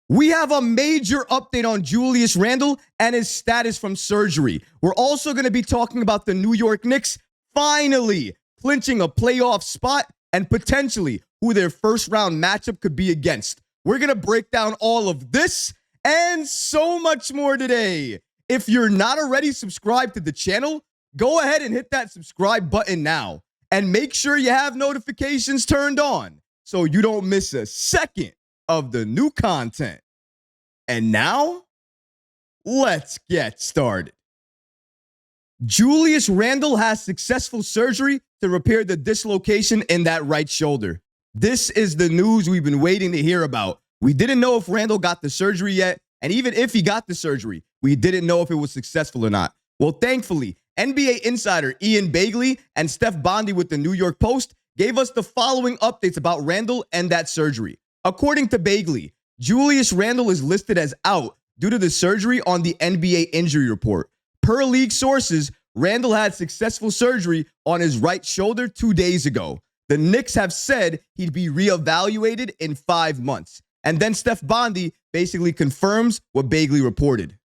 We have a major update on Julius Randle and his status from surgery. We're also going to be talking about the New York Knicks finally clinching a playoff spot and potentially who their first round matchup could be against. We're going to break down all of this and so much more today. If you're not already subscribed to the channel, go ahead and hit that subscribe button now and make sure you have notifications turned on so you don't miss a second of the new content. And now, let's get started. Julius Randle has successful surgery to repair the dislocation in that right shoulder. This is the news we've been waiting to hear about. We didn't know if Randle got the surgery yet, and even if he got the surgery, we didn't know if it was successful or not. Well, thankfully, NBA insider Ian Begley and Steph Bondy with the New York Post gave us the following updates about Randle and that surgery. According to Begley, Julius Randle is listed as out due to the surgery on the NBA injury report. Per league sources, Randle had successful surgery on his right shoulder 2 days ago. The Knicks have said he'd be reevaluated in 5 months. And then Steph Bondy basically confirms what Begley reported.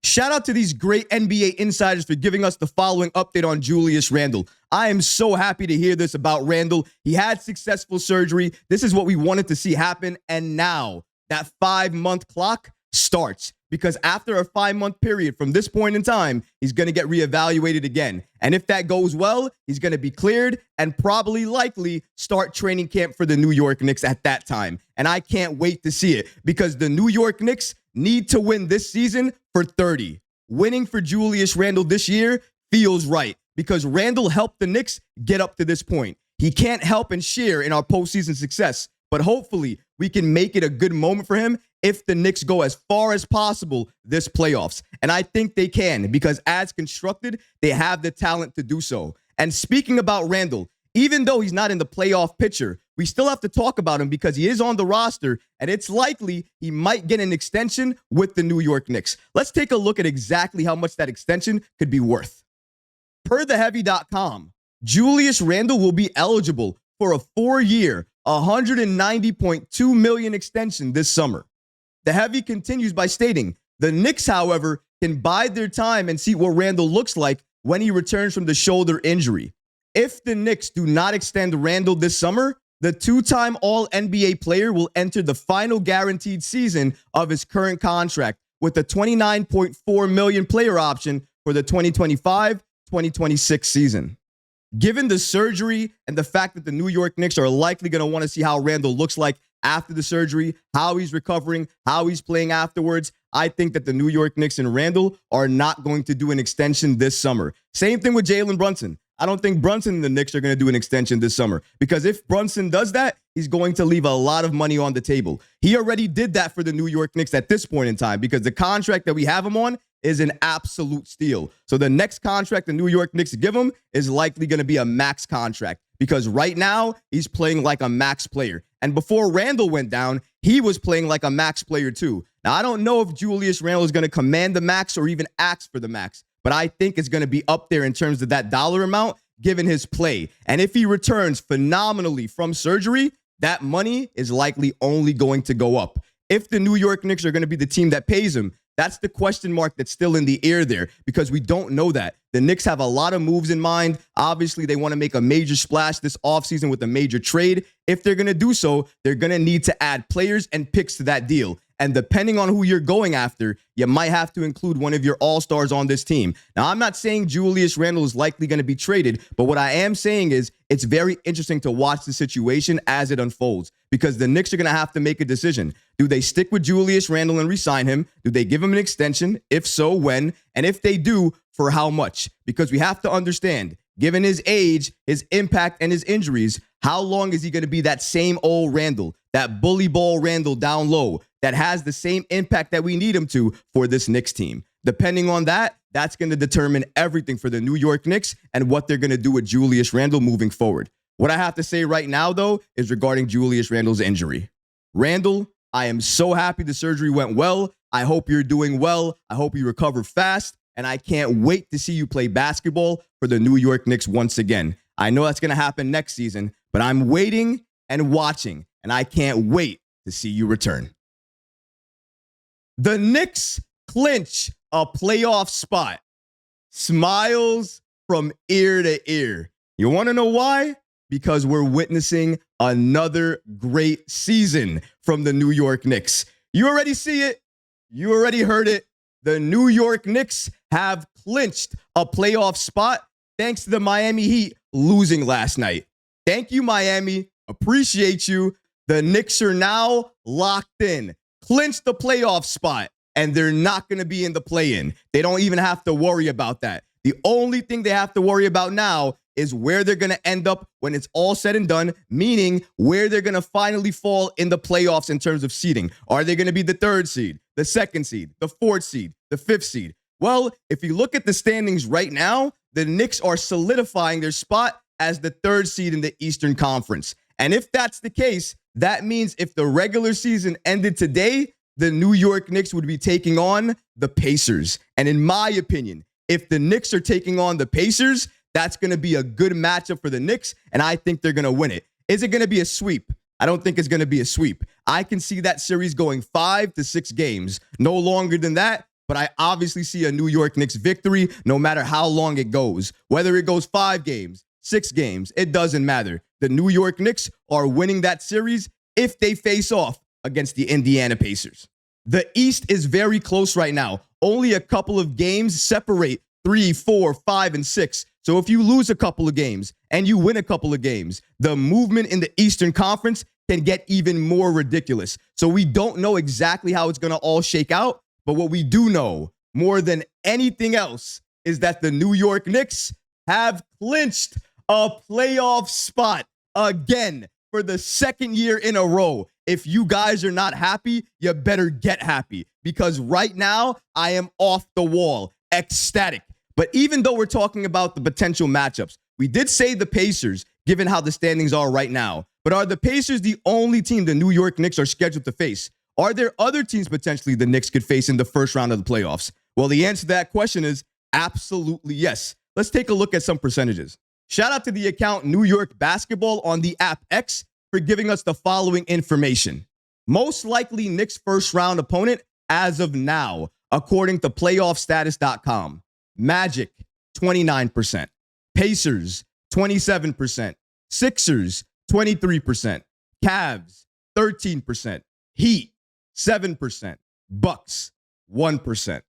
Shout out to these great NBA insiders for giving us the following update on Julius Randle. I am so happy to hear this about Randle. He had successful surgery. This is what we wanted to see happen. And now that 5-month clock starts, because after a 5-month period from this point in time, he's going to get reevaluated again. And if that goes well, he's going to be cleared and probably likely start training camp for the New York Knicks at that time. And I can't wait to see it because the New York Knicks need to win this season for 30. Winning for Julius Randle this year feels right because Randle helped the Knicks get up to this point. He can't help and share in our postseason success, but hopefully we can make it a good moment for him if the Knicks go as far as possible this playoffs. And I think they can because as constructed, they have the talent to do so. And speaking about Randle, even though he's not in the playoff picture, we still have to talk about him because he is on the roster and it's likely he might get an extension with the New York Knicks. Let's take a look at exactly how much that extension could be worth. Per theheavy.com, Julius Randle will be eligible for a 4-year, $190.2 million extension this summer. The Heavy continues by stating, the Knicks, however, can bide their time and see what Randle looks like when he returns from the shoulder injury. If the Knicks do not extend Randle this summer, the 2-time All-NBA player will enter the final guaranteed season of his current contract with a $29.4 million player option for the 2025-2026 season. Given the surgery and the fact that the New York Knicks are likely going to want to see how Randle looks like after the surgery, how he's recovering, how he's playing afterwards, I think that the New York Knicks and Randle are not going to do an extension this summer. Same thing with Jalen Brunson. I don't think Brunson and the Knicks are going to do an extension this summer because if Brunson does that, he's going to leave a lot of money on the table. He already did that for the New York Knicks at this point in time because the contract that we have him on is an absolute steal. So the next contract the New York Knicks give him is likely going to be a max contract because right now he's playing like a max player. And before Randle went down, he was playing like a max player too. Now, I don't know if Julius Randle is going to command the max or even ask for the max, but I think it's going to be up there in terms of that dollar amount given his play. And if he returns phenomenally from surgery, that money is likely only going to go up. If the New York Knicks are going to be the team that pays him, that's the question mark that's still in the air there because we don't know that. The Knicks have a lot of moves in mind. Obviously, they want to make a major splash this offseason with a major trade. If they're going to do so, they're going to need to add players and picks to that deal. And depending on who you're going after, you might have to include one of your all-stars on this team. Now, I'm not saying Julius Randle is likely going to be traded, but what I am saying is it's very interesting to watch the situation as it unfolds because the Knicks are going to have to make a decision. Do they stick with Julius Randle and re-sign him? Do they give him an extension? If so, when? And if they do, for how much? Because we have to understand, given his age, his impact, and his injuries, how long is he going to be that same old Randle, that bully ball Randle down low that has the same impact that we need him to for this Knicks team? Depending on that, that's going to determine everything for the New York Knicks and what they're going to do with Julius Randle moving forward. What I have to say right now, though, is regarding Julius Randle's injury. Randle, I am so happy the surgery went well. I hope you're doing well. I hope you recover fast. And I can't wait to see you play basketball for the New York Knicks once again. I know that's going to happen next season, but I'm waiting and watching, and I can't wait to see you return. The Knicks clinch a playoff spot. Smiles from ear to ear. You want to know why? Because we're witnessing another great season from the New York Knicks. You already see it. You already heard it. The New York Knicks have clinched a playoff spot thanks to the Miami Heat losing last night. Thank you, Miami. Appreciate you. The Knicks are now locked in, clinched the playoff spot, and they're not going to be in the play-in. They don't even have to worry about that. The only thing they have to worry about now is where they're going to end up when it's all said and done, meaning where they're going to finally fall in the playoffs in terms of seeding. Are they going to be the 3rd seed, the 2nd seed, the 4th seed, the 5th seed? Well, if you look at the standings right now, the Knicks are solidifying their spot as the 3rd seed in the Eastern Conference. And if that's the case, that means if the regular season ended today, the New York Knicks would be taking on the Pacers. And in my opinion, if the Knicks are taking on the Pacers, that's going to be a good matchup for the Knicks, and I think they're going to win it. Is it going to be a sweep? I don't think it's going to be a sweep. I can see that series going 5 to 6 games. No longer than that, but I obviously see a New York Knicks victory no matter how long it goes. Whether it goes 5 games, 6 games, it doesn't matter. The New York Knicks are winning that series if they face off against the Indiana Pacers. The East is very close right now. Only a couple of games separate 3, 4, 5, and 6. So if you lose a couple of games and you win a couple of games, the movement in the Eastern Conference can get even more ridiculous. So we don't know exactly how it's going to all shake out. But what we do know more than anything else is that the New York Knicks have clinched a playoff spot again for the 2nd year in a row. If you guys are not happy, you better get happy, because right now I am off the wall, ecstatic. But even though we're talking about the potential matchups, we did say the Pacers, given how the standings are right now. But are the Pacers the only team the New York Knicks are scheduled to face? Are there other teams potentially the Knicks could face in the first round of the playoffs? Well, the answer to that question is absolutely yes. Let's take a look at some percentages. Shout out to the account New York Basketball on the app X for giving us the following information. Most likely Knicks first round opponent as of now, according to playoffstatus.com. Magic, 29%. Pacers, 27%. Sixers, 23%. Cavs, 13%. Heat, 7%. Bucks, 1%.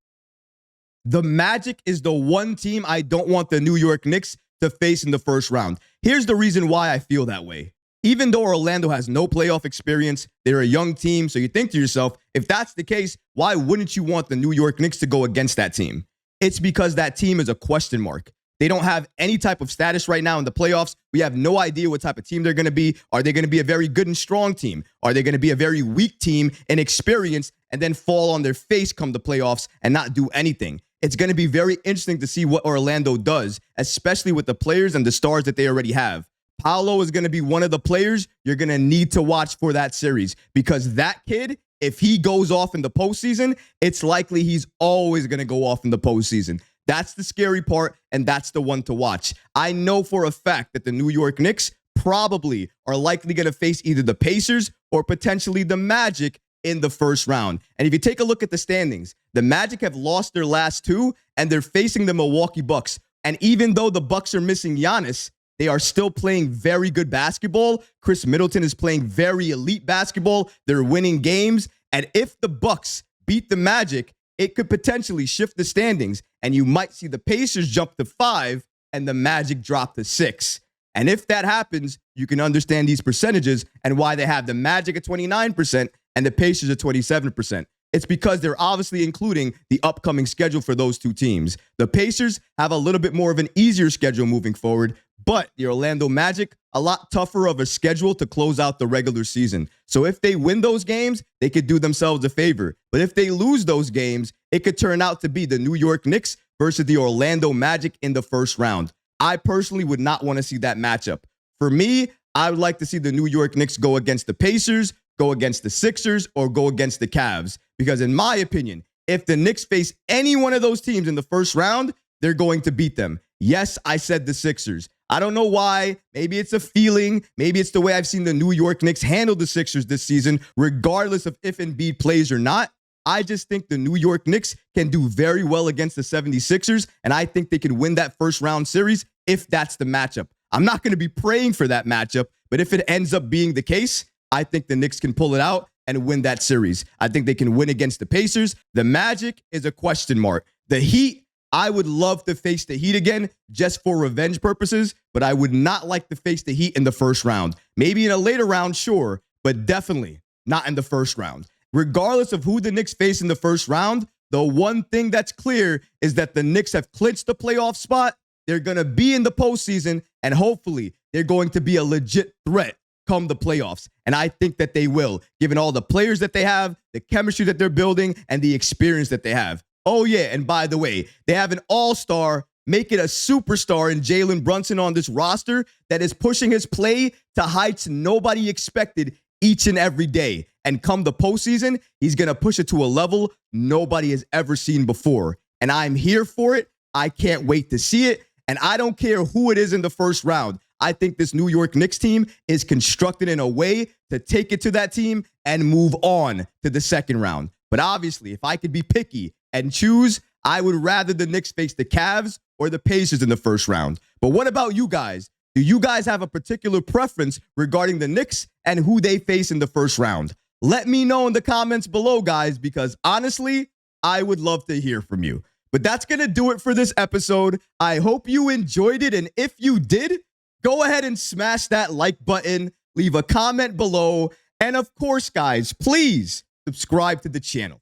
The Magic is the one team I don't want the New York Knicks to face in the first round. Here's the reason why I feel that way. Even though Orlando has no playoff experience, they're a young team, so you think to yourself, if that's the case, why wouldn't you want the New York Knicks to go against that team? It's because that team is a question mark. They don't have any type of status right now in the playoffs. We have no idea what type of team they're going to be. Are they going to be a very good and strong team? Are they going to be a very weak team in experience and then fall on their face come the playoffs and not do anything? It's going to be very interesting to see what Orlando does, especially with the players and the stars that they already have. Paolo is going to be one of the players you're going to need to watch for that series, because that kid, if he goes off in the postseason, it's likely he's always going to go off in the postseason. That's the scary part, and that's the one to watch. I know for a fact that the New York Knicks probably are likely going to face either the Pacers or potentially the Magic in the first round. And if you take a look at the standings, the Magic have lost their last 2, and they're facing the Milwaukee Bucks. And even though the Bucks are missing Giannis, they are still playing very good basketball. Chris Middleton is playing very elite basketball. They're winning games. And if the Bucks beat the Magic, it could potentially shift the standings, and you might see the Pacers jump to 5 and the Magic drop to 6. And if that happens, you can understand these percentages and why they have the Magic at 29% and the Pacers at 27%. It's because they're obviously including the upcoming schedule for those two teams. The Pacers have a little bit more of an easier schedule moving forward, but the Orlando Magic, a lot tougher of a schedule to close out the regular season. So if they win those games, they could do themselves a favor. But if they lose those games, it could turn out to be the New York Knicks versus the Orlando Magic in the first round. I personally would not want to see that matchup. For me, I would like to see the New York Knicks go against the Pacers, go against the Sixers, or go against the Cavs. Because in my opinion, if the Knicks face any one of those teams in the first round, they're going to beat them. Yes, I said the Sixers. I don't know why. Maybe it's a feeling. Maybe it's the way I've seen the New York Knicks handle the Sixers this season, regardless of if Embiid plays or not. I just think the New York Knicks can do very well against the 76ers, and I think they can win that first round series if that's the matchup. I'm not going to be praying for that matchup, but if it ends up being the case, I think the Knicks can pull it out and win that series. I think they can win against the Pacers. The Magic is a question mark. The Heat, I would love to face the Heat again just for revenge purposes, but I would not like to face the Heat in the first round. Maybe in a later round, sure, but definitely not in the first round. Regardless of who the Knicks face in the first round, the one thing that's clear is that the Knicks have clinched the playoff spot. They're going to be in the postseason, and hopefully they're going to be a legit threat come the playoffs. And I think that they will, given all the players that they have, the chemistry that they're building, and the experience that they have. Oh, yeah, and by the way, they have an all-star, make it a superstar in Jalen Brunson on this roster that is pushing his play to heights nobody expected each and every day. And come the postseason, he's going to push it to a level nobody has ever seen before. And I'm here for it. I can't wait to see it. And I don't care who it is in the first round. I think this New York Knicks team is constructed in a way to take it to that team and move on to the second round. But obviously, if I could be picky and choose, I would rather the Knicks face the Cavs or the Pacers in the first round. But what about you guys? Do you guys have a particular preference regarding the Knicks and who they face in the first round? Let me know in the comments below, guys, because honestly, I would love to hear from you. But that's going to do it for this episode. I hope you enjoyed it. And if you did, go ahead and smash that like button, leave a comment below. And of course, guys, please subscribe to the channel.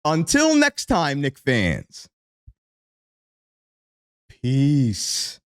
Until next time, Knicks fans. Peace.